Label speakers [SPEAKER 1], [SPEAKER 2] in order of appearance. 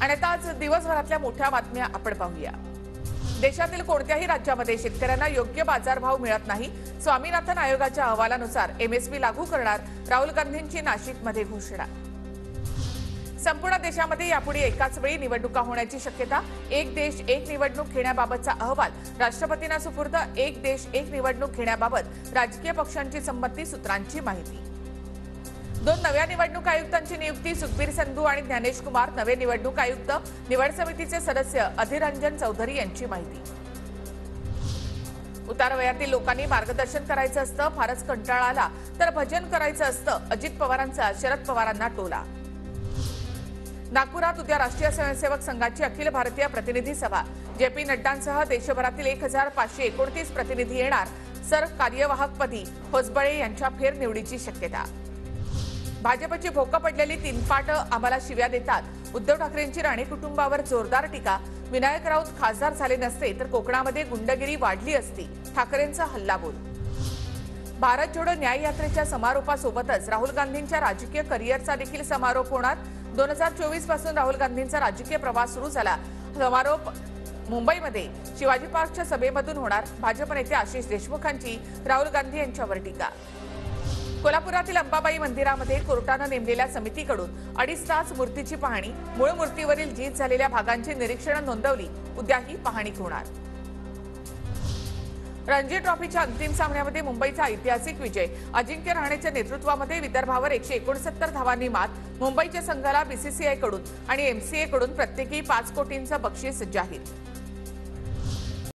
[SPEAKER 1] आणि आता आज दिवसभरातल्या मोठ्या बातम्या आपण पाहूया। देशातील कोणत्याही राज्यामध्ये शेतकऱ्यांना योग्य बाजारभाव मिळत नाही। स्वामीनाथन आयोगाच्या अहवालानुसार एमएसपी लागू करणार राहुल गांधींची नाशिकमध्ये घोषणा। संपूर्ण देशामध्ये यापुढे एकाच वेळी निवडणुका होण्याची शक्यता। एक देश एक निवडणूक घेण्याबाबतचा अहवाल राष्ट्रपतींना सुपूर्द। एक देश एक निवडणूक घेण्याबाबत राजकीय पक्षांची संमती, सूत्रांची माहिती। 2 नव्या निवडणूक आयुक्तांची नियुक्ती। सुखबीर संधू आणि ज्ञानेश कुमार नवे निवडणूक आयुक्त। निवड समितीचे सदस्य अधिरंजन चौधरी यांची माहिती। उतार वयातील लोकांनी मार्गदर्शन करायचं असतं, फारच कंटाळा आला तर भजन करायचं असतं। अजित पवारांचा शरद पवारांना टोला। नागपुरात उद्या राष्ट्रीय स्वयंसेवक संघाची अखिल भारतीय प्रतिनिधी सभा। जेपी नड्डांसह देशभरातील 1529 प्रतिनिधी येणार। सर कार्यवाहकपदी होसबळे यांच्या फेरनिवडीची शक्यता। भाजपची भोकं पडलेली 3 पाट आम्हाला शिव्या देतात। उद्धव ठाकरेंची राणे कुटुंबावर जोरदार टीका। विनायक राऊत खासदार झाले नसते तर कोकणामध्ये गुंडगिरी वाढली असती, ठाकरेंचा हल्लाबोल। भारत जोडो न्याय यात्रेच्या समारोपासोबतच राहुल गांधींच्या राजकीय करिअरचा देखील समारोप होणार। 2024 पासून राहुल गांधींचा राजकीय प्रवास सुरू झाला। समारोप मुंबईमध्ये शिवाजी पार्कच्या सभेमधून होणार। भाजप नेते आशिष देशमुखांची राहुल गांधी यांच्यावर टीका। कोल्हापुरातील अंबाबाई मंदिरामध्ये कोर्टानं नेमलेल्या समितीकडून 2.5 तास मूर्तीची पाहणी। मूळ मूर्तीवरील झीज झालेल्या भागांची निरीक्षणं नोंदवली। उद्याही पाहणी होणार। रणजी ट्रॉफीच्या अंतिम सामन्यामध्ये मुंबईचा ऐतिहासिक विजय। अजिंक्य रहाणेच्या नेतृत्वामध्ये विदर्भावर 169 धावांनी मात। मुंबईच्या संघाला बीसीसीआय कडून आणि एमसीए कडून प्रत्येकी 5 कोटींचं बक्षीस जाहीर।